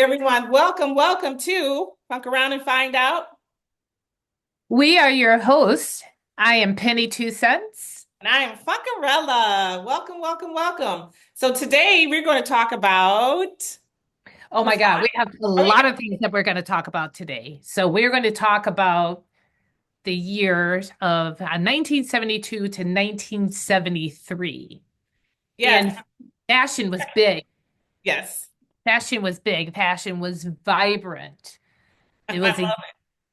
everyone. Welcome to Funk Around and Find Out. We are your hosts. I am Penny Two Cents. And I am Funkarella. Welcome. So today we're going to talk about Oh my God, SuperFly. we have a Oh, yeah. lot of things that we're going to talk about today. So we're going to talk about the years of 1972 to 1973. Yes, And fashion was big. yes. Fashion was big. Fashion was vibrant. I It was love it.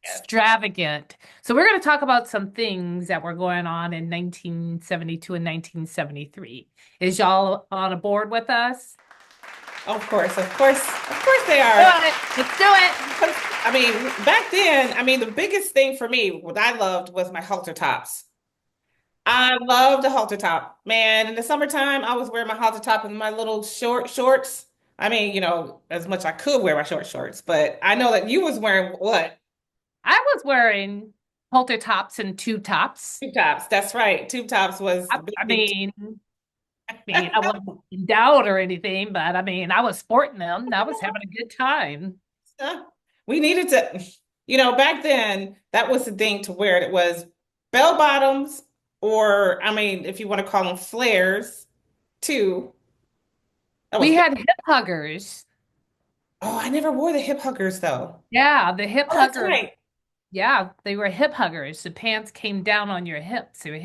Yes. extravagant. So we're going to talk about some things that were going on in 1972 and 1973. Is y'all on a board with us? Of course they Do are. it. Let's do it. 'Cause, I mean, back then, the biggest thing for me, what I loved was my halter tops. I love the halter top. Man, in the summertime, I was wearing my halter top and my little short shorts. As much I could wear my short shorts, but I know that you was wearing what? I was wearing halter tops and tube tops. Tube tops. That's right. Tube tops was I, the big I thing. mean, I wasn't in doubt or anything, but I was sporting them. I was having a good time. We needed to, back then, that was the thing to wear. It was bell bottoms, or if you want to call them flares, too. That was We big. had hip huggers. Oh, I never wore the hip huggers though. Yeah, the hip Oh, that's huggers. right. Yeah, they were hip huggers. The pants came down on your hips. They were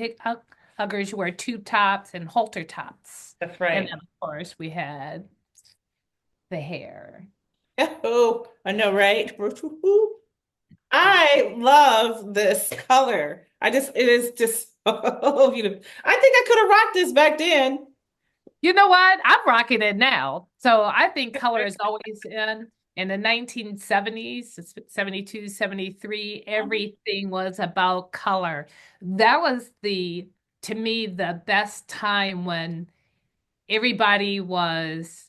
huggers. You wear tube tops and halter tops. That's And right. then, of course, we had the hair. Oh, I know, right? I love this color. It is just so beautiful. I think I could have rocked this back then. You know what? I'm rocking it now. So I think color is always in the 1970s, 72, 73, everything was about color. That was to me, the best time when everybody was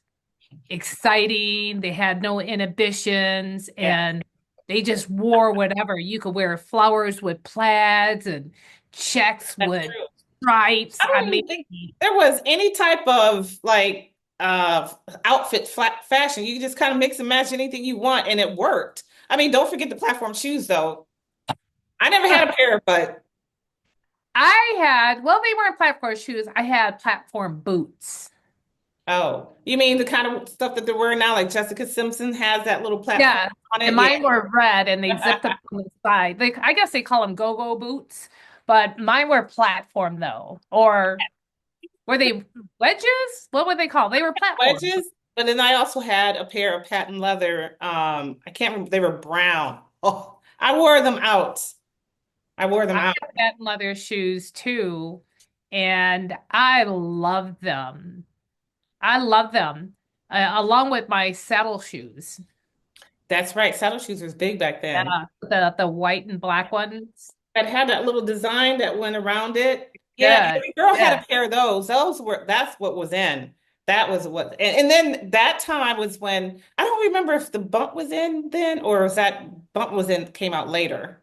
exciting. They had no inhibitions Yeah, and they just wore whatever. You could wear flowers with plaids and checks that's with true. stripes. I I don't mean, even think there was any type of like outfit flat fashion. You could just kind of mix and match anything you want, and it worked. Don't forget the platform shoes though. I never had a pair, but well, they weren't platform shoes. I had platform boots. oh, you mean the kind of stuff that they're wearing now, like Jessica Simpson has that little platform Yeah. on And it? mine were red and they Yeah. zipped up on the side. I guess they call them go-go boots, but mine were platform though. Or were they wedges? What were they called? They were platform. Wedges, but then I also had a pair of patent leather. I can't remember, they were brown. Oh, I wore them out. I wore them I out. had patent leather shoes too, and I love them. I love them, along with my saddle shoes. That's right. Saddle shoes was big back then. The white and black ones. That had that little design that went around it. Yeah, Good. every girl had Yeah. a pair of those. That's what was in. That was what, and then that time was when I don't remember if the bump was in then or was that bump was in came out later.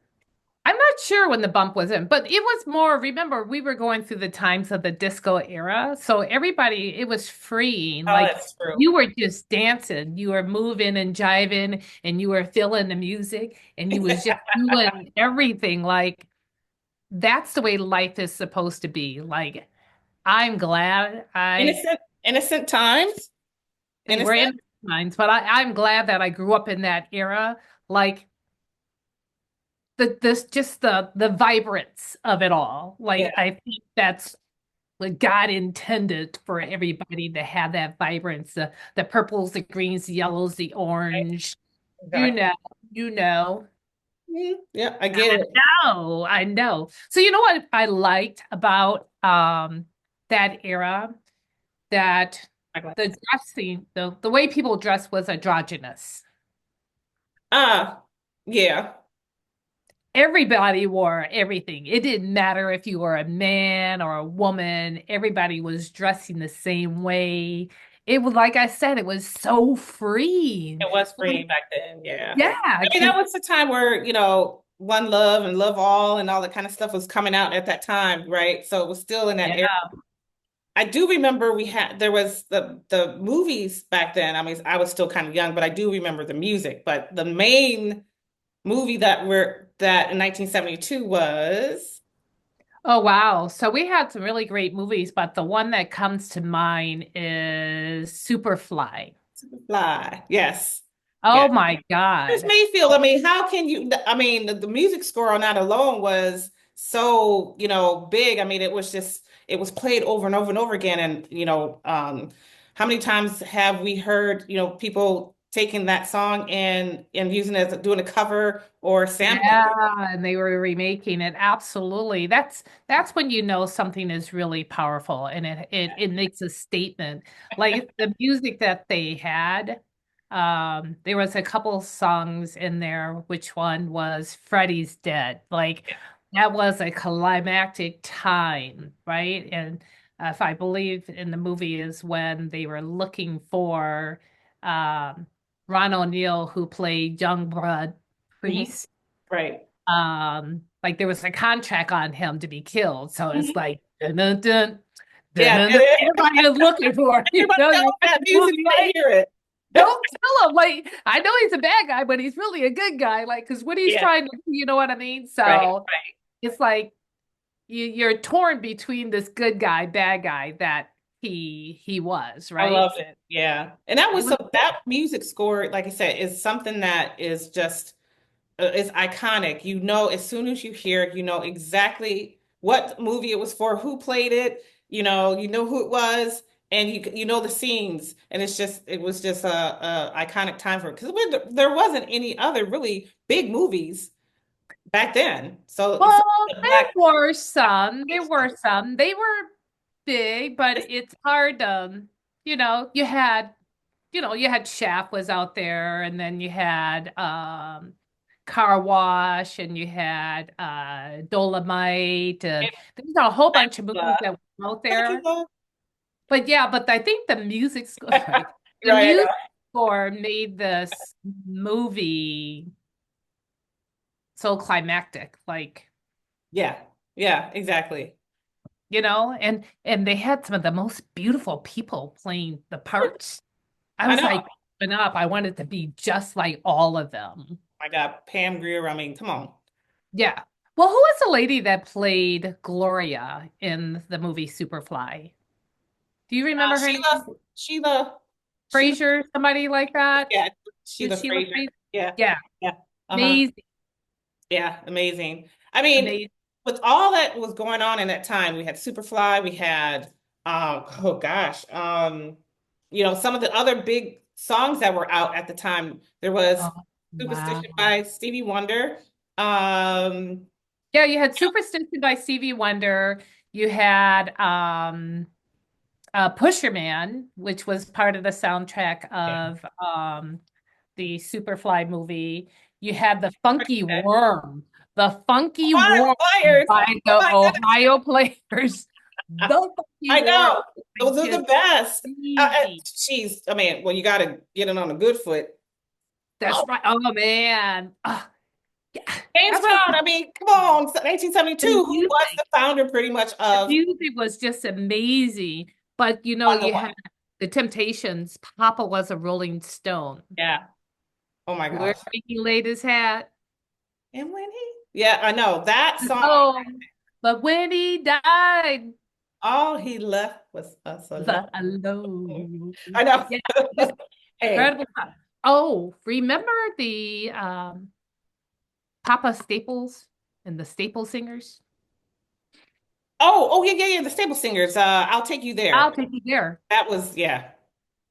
I'm not sure when the bump was in, but it was more, remember, we were going through the times of the disco era. So everybody, it was freeing. Oh, Like that's true. you were just dancing, you were moving and jiving, and you were feeling the music, and you was just doing everything. Like that's the way life is supposed to be. Like I'm glad Innocent times. they were Innocent. in minds, but I'm glad that I grew up in that era. Like this just the vibrance of it all. Yeah, Like I think that's what God intended for everybody to have that vibrance, the purples, the greens, the yellows, the right. orange. You Exactly. know, you know. Yeah, I get I it. I know. So you know what I liked about that era? That the dressing, the way people dressed was androgynous. Ah, yeah. Everybody wore everything. It didn't matter if you were a man or a woman, everybody was dressing the same way. It was like I said, it was so freeing. It was Like, free back then. Yeah. yeah, That was the time where, One Love and Love All and all that kind of stuff was coming out at that time, right? So it was still in that era. yeah. I do remember there was the movies back then. I mean, I was still kind of young, but I do remember the music. But the main movie that in 1972 was Oh, wow. So we had some really great movies, but the one that comes to mind is Superfly. Superfly. Yes. Yeah. Oh my Chris God. Mayfield, I mean, how can you? I mean, the music score on that alone was so, big. I mean, it was played over and over and over again. And, how many times have we heard, people taking that song and using it as doing a cover or sampling it? Yeah, and they were remaking it. Absolutely. That's when you know something is really powerful and it makes a statement. Like the music that they had, there was a couple songs in there, which one was Freddie's Dead. Like that was a climactic time, right? And if I believe in the movie is when they were looking for um Ron O'Neal, who played Youngblood Mhm. Priest. Right. Like there was a contract on him to be killed. So it's Mhm. like dun, dun, dun, dun, Yeah, dun, dun. Everybody is looking for him. You everybody know, knows you watch that the music movie, when they like, hear it. don't tell him. Like, I know he's a bad guy, but he's really a good guy. Like, because what he's Yeah, trying to do, you know what I mean? right, So right. it's like you're torn between this good guy, bad guy that he was, I right? love it. Yeah. And that It was was that music score, like I said, is something that is just is iconic. You know, as soon as you hear it, you know exactly what movie it was for, who played it, you know who it was, and you know the scenes. And it was just a iconic time for it because there wasn't any other really big movies back then. So Well, the there black were some. There were some. They were big, but it's hard to, you had Shaft was out there, and then you had Car Wash, and you had Dolomite, and there's a whole bunch of movies that were out there. Dracula. But yeah, but I think the music score, right? The Right, I know. music score made this movie so climactic, like. Yeah, yeah, exactly. And they had some of the most beautiful people playing the parts. I I was know. like, growing up, I wanted to be just like all of them. My God, Pam Grier. I mean, come on. Yeah. Well, who was the lady that played Gloria in the movie Superfly? Do you remember her name? Sheila, Sheila. Frasier, somebody like that? Yeah, Is Sheila Sheila Fraser. Fraser? Yeah, Yeah. yeah. Uh-huh. Amazing. Yeah, amazing. I mean, Amazing. with all that was going on in that time, we had Superfly, we had oh gosh, some of the other big songs that were out at the time. There was Oh, Superstition wow. by Stevie Wonder. Um, Yeah, you had Superstition by Stevie Wonder. You had Pusher Man, which was part of the soundtrack yeah. of the Superfly movie. You had the Funky Worm Flyers. by Oh the my Ohio Players. goodness. The Funky I Worm, know. Those are just the best. easy. I mean, well, you got to get it on a good foot. That's Oh, right. Oh man. Yeah. James That's what Brown. I mean, come on, the 1972. Who was music. the founder, pretty much, The of music was just amazing. But Wonder you Woman? had the Temptations. Papa was a Rolling Stone. Yeah. Oh my Where gosh. he laid his hat. And when he, yeah, I know that song. Oh, but when he died, All he left was us alone. the alone. I know. Yeah, just Hey. incredible. Oh, remember the Papa Staples and the Staple Singers? Oh, yeah, yeah, yeah. The Stable Singers. I'll take you I'll there. take you there. That was, yeah.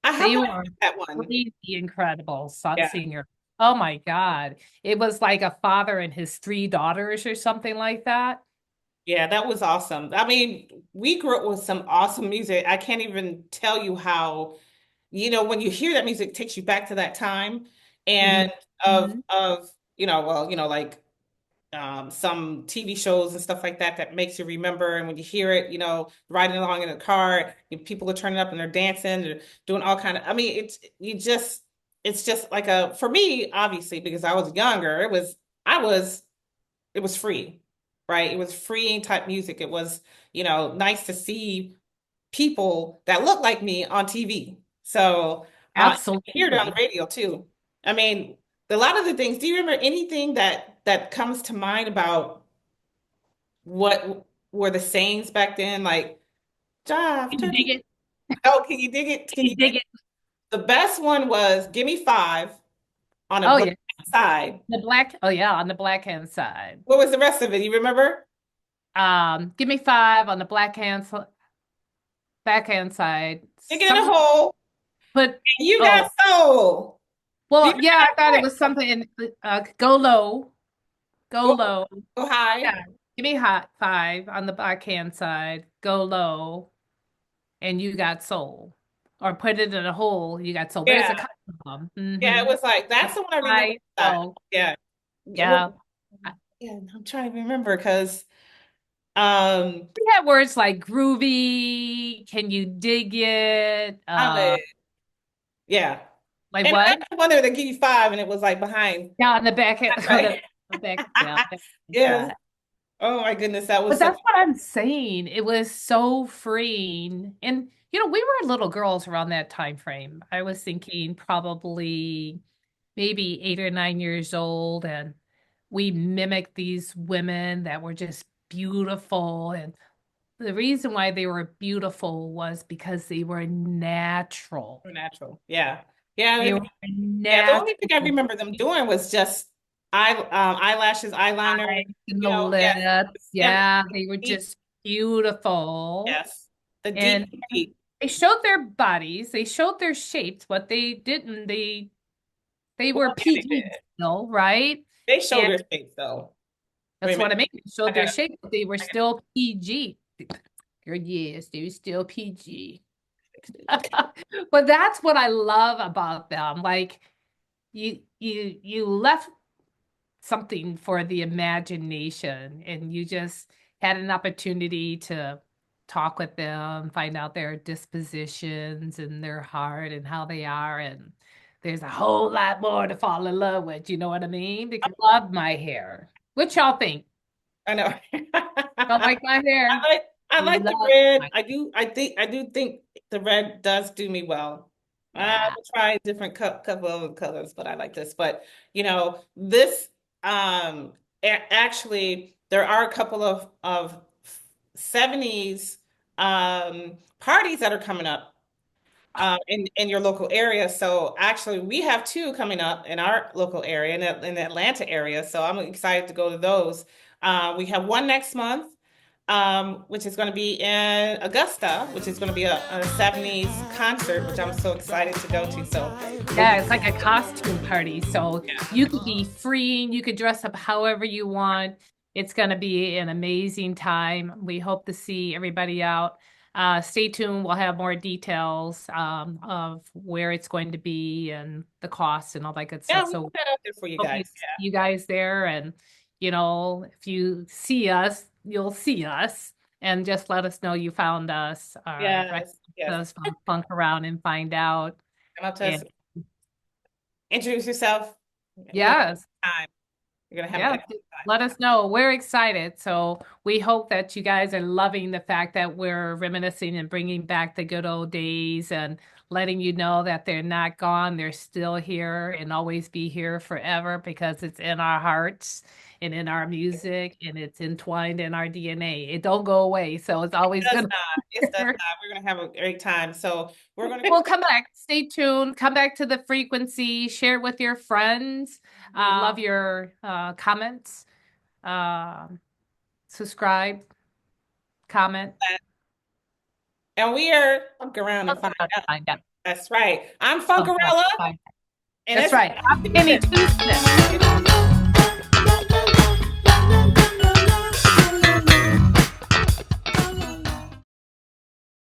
How They can I were forget that one? crazy incredible Yeah. singer. Oh my God. It was like a father and his three daughters or something like that. Yeah, that was awesome. I mean, we grew up with some awesome music. I can't even tell you how, when you hear that music, it takes you back to that time and Mhm. like some TV shows and stuff like that that makes you remember. And when you hear it, riding along in the car, people are turning up and they're dancing, they're doing all kind of. I mean, it's just like for me, obviously, because I was younger. It was free, right? It was freeing type music. It was, nice to see. people that look like me on TV. So I hear it on the Absolutely. radio too. I mean, a lot of the things. Do you remember anything that comes to mind about what were the sayings back then? Like, jive, Can you dig turkey. it? Oh, can you dig it? Can Can you you dig dig it? it? The best one was give me five on a Oh black yeah. side. The black, oh yeah, on the black hand side. What was the rest of it? You remember? Give me five on the backhand side. Dig it in a Something hole. put You got oh soul. Do you well, remember yeah, I thought it that was something in go low, go part? low. Go high. Yeah. Give me hot five on the backhand side, go low, and you got soul. Or put it in a hole, you got soul. Where's Yeah. it coming from? Yeah, it was like that's the one I remember. High That. soul. Yeah. Well, Yeah. yeah, I'm trying to remember because um We had words like groovy, can you dig it? I live. Yeah. Like And what? another one there that give you five and it was like behind. Yeah, on the back end, on Right. the back, yeah, back Yes. side. Oh my goodness, that was But so that's what I'm saying. It was so freeing. And we were little girls around that time frame. I was thinking probably maybe 8 or 9 years old, and we mimicked these women that were just beautiful. And the reason why they were beautiful was because they were natural. natural. Yeah. Yeah. They were Yeah. The only thing I natural. remember them doing was just eyelashes, eyeliner, Eyes and the yes. lips. And Yeah, they were the just beautiful. yes. The And deep feet. they showed their bodies, they showed their shapes, but they didn't, they Well, were yeah, they PG did. still, right? They showed And their face though. Wait a that's what minute. I mean. They I showed their gotta, shape, but they were I gotta still PG. Girl, yes, they were still PG. fix it. But that's what I love about them. Like you left something for the imagination and you just had an opportunity to talk with them, find out their dispositions and their heart and how they are. And there's a whole lot more to fall in love with. You know what I mean? Because I love my hair. What y'all think? I know. Don't like my hair? I You like the love red. my I do think the red does do me well. I yeah. will try different couple of colors, but I like this. But this actually there are a couple of 70s parties that are coming up in your local area. So actually, we have two coming up in our local area, in the Atlanta area. So I'm excited to go to those. We have one next month, which is going to be in Augusta, which is going to be a 70s concert, which I'm so excited to go to. So we'll Yeah, be, it's like a costume party. So yeah. you could be free, you could dress up however you want. It's going to be an amazing time. We hope to see everybody out. Stay tuned. We'll have more details of where it's going to be and the cost and all that good Yeah, stuff. we So put that out there for you hope you guys. see you guys there. And, if you see us, you'll see us. And just let us know you found us or Yeah. recommend Yes, yes. us, funk around and find out. Come up to us, And introduce yourself. We're gonna yes. have time. We're gonna have a Yeah, good time. let us know. We're excited. So we hope that you guys are loving the fact that we're reminiscing and bringing back the good old days and letting you know that they're not gone. They're still here and always be here forever because it's in our hearts and in our music and it's entwined in our DNA. It don't go away. So it's always Does gonna not. be It does here. not. We're gonna have a great time. So we're gonna We'll come back. Stay tuned. Come back to the frequency. Share it with your friends. We love your comments. Um, Subscribe, comment. and we are funk around and find out. Find out. That's right. I'm Oh, Funkarella, fine. and That's it's right. I'm Penny Two Cents.